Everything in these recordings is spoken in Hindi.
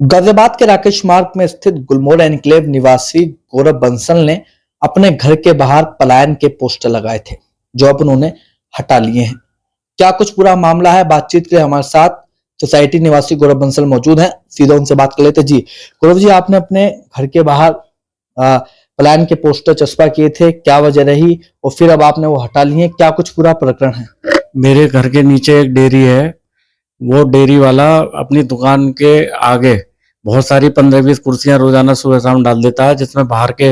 गाजियाबाद के राकेश मार्ग में स्थित गुलमोहर एन्क्लेव निवासी गौरव बंसल ने अपने घर के बाहर पलायन के पोस्टर लगाए थे, जो अब उन्होंने हटा लिए हैं। क्या कुछ पूरा मामला है? बातचीत के लिए हमारे साथ सोसाइटी निवासी गौरव बंसल मौजूद हैं। सीधा उनसे बात कर लेते। जी गौरव जी, आपने अपने घर के बाहर पलायन के पोस्टर चस्पा किए थे, क्या वजह रही और फिर अब आपने वो हटा लिए? क्या कुछ पूरा प्रकरण है? मेरे घर के नीचे एक डेयरी है। वो डेयरी वाला अपनी दुकान के आगे बहुत सारी 15-20 कुर्सियां रोजाना सुबह शाम डाल देता है, जिसमें बाहर के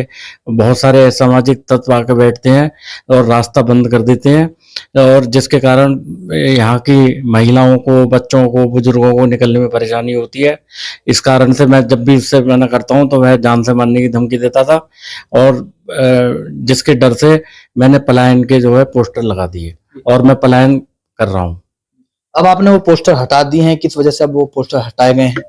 बहुत सारे असामाजिक तत्व आके बैठते हैं और रास्ता बंद कर देते हैं, और जिसके कारण यहाँ की महिलाओं को, बच्चों को, बुजुर्गों को निकलने में परेशानी होती है। इस कारण से मैं जब भी उससे मना करता हूँ तो वह जान से मारने की धमकी देता था, और जिसके डर से मैंने पलायन के जो है पोस्टर लगा दिए और मैं पलायन कर रहा हूँ। अब आपने वो पोस्टर हटा दिए हैं, किस वजह से अब वो पोस्टर हटाए गए हैं?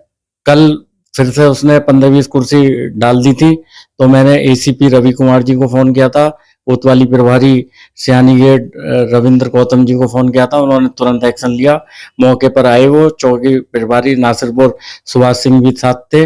कल फिर से उसने 15-20 कुर्सी डाल दी थी, तो मैंने एसीपी रवि कुमार जी को फोन किया था, कोतवाली प्रभारी सियानी गेट रविंद्र गौतम जी को फोन किया था। उन्होंने तुरंत एक्शन लिया, मौके पर आए। वो चौकी प्रभारी नासिरपुर सुभाष सिंह भी साथ थे।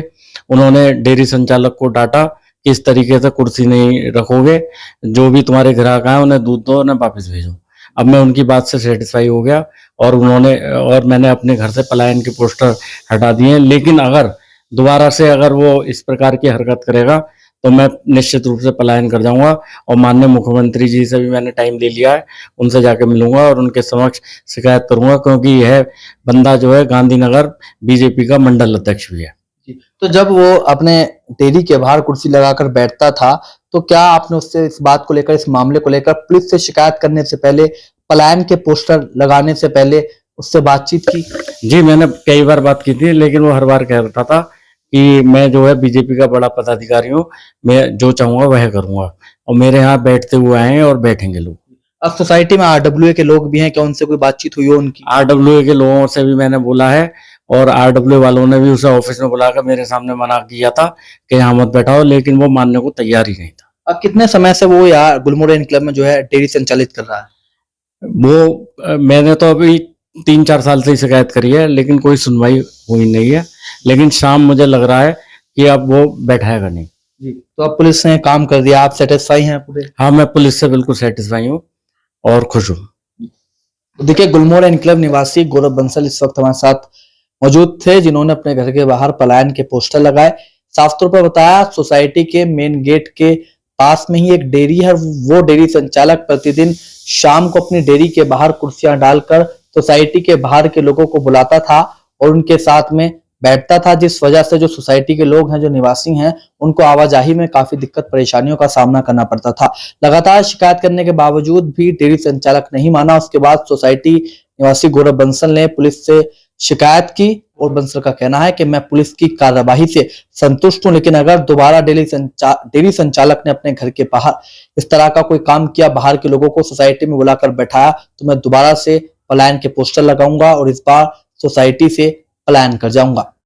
उन्होंने डेयरी संचालक को डांटा कि इस तरीके से कुर्सी नहीं रखोगे, जो भी तुम्हारे ग्राहक आए उन्हें दूध दो, उन्हें वापस भेजो। अब मैं उनकी बात से सेटिस्फाई हो गया और मैंने अपने घर से पलायन के पोस्टर हटा दिए हैं। लेकिन अगर दोबारा से अगर वो इस प्रकार की हरकत करेगा तो मैं निश्चित रूप से पलायन कर जाऊंगा, और माननीय मुख्यमंत्री जी से भी मैंने टाइम ले लिया है, उनसे जाके मिलूंगा और उनके समक्ष शिकायत करूंगा, क्योंकि यह बंदा जो है गांधीनगर बीजेपी का मंडल अध्यक्ष भी है। तो जब वो अपने डेयरी के बाहर कुर्सी लगाकर बैठता था, तो क्या आपने उससे इस बात को लेकर, इस मामले को लेकर पुलिस से शिकायत करने से पहले, पलायन के पोस्टर लगाने से पहले उससे बातचीत की? जी, मैंने कई बार बात की थी, लेकिन वो हर बार कहता था कि मैं जो है बीजेपी का बड़ा पदाधिकारी हूँ, मैं जो चाहूंगा वह करूंगा, और मेरे यहाँ बैठते हुए आए हैं और बैठेंगे लोग। अब सोसाइटी में आरडब्ल्यूए के लोग भी हैं, क्या उनसे कोई बातचीत हुई हो उनकी? आरडब्ल्यूए के लोगों से भी मैंने बोला है, और आरडब्ल्यू वालों ने भी उसे ऑफिस में बुलाकर मेरे सामने मना किया था कि यहाँ मत बैठाओ, लेकिन वो मानने को तैयार ही नहीं था। अब कितने समय से वो यहाँ गुलमोहर एन्क्लेव में जो है डेयरी संचालित कर रहा है? वो मैंने तो अभी 3-4 साल से ही शिकायत करी है, लेकिन कोई सुनवाई हुई नहीं है। लेकिन शाम मुझे लग रहा है कि अब वो बैठाएगा नहीं। जी, तो अब पुलिस ने काम कर दिया, आप सेटिस्फाई हैं पूरे? हाँ, मैं पुलिस से बिल्कुल सेटिस्फाई हूँ और खुश हूँ। देखिए, गुलमोहर एन्क्लेव निवासी गौरव बंसल इस वक्त हमारे साथ मौजूद थे, जिन्होंने अपने घर के बाहर पलायन के पोस्टर लगाए। साफ तौर पर बताया, सोसाइटी के मेन गेट के पास में ही एक डेयरी है। वो डेयरी संचालक प्रतिदिन शाम को अपनी डेयरी के बाहर कुर्सियां डालकर सोसाइटी के बाहर के लोगों को बुलाता था और उनके साथ में बैठता था, जिस वजह से जो सोसाइटी के लोग हैं, जो निवासी हैं, उनको आवाजाही में काफी दिक्कत परेशानियों का सामना करना पड़ता था। लगातार शिकायत करने के बावजूद भी डेयरी संचालक नहीं माना। उसके बाद सोसाइटी निवासी गौरव बंसल ने पुलिस से शिकायत की और बंसल का कहना है कि मैं पुलिस की कार्यवाही से संतुष्ट हूं, लेकिन अगर दोबारा डेयरी संचालक ने अपने घर के बाहर इस तरह का कोई काम किया, बाहर के लोगों को सोसाइटी में बुलाकर बैठाया, तो मैं दोबारा से पलायन के पोस्टर लगाऊंगा और इस बार सोसाइटी से पलायन कर जाऊंगा।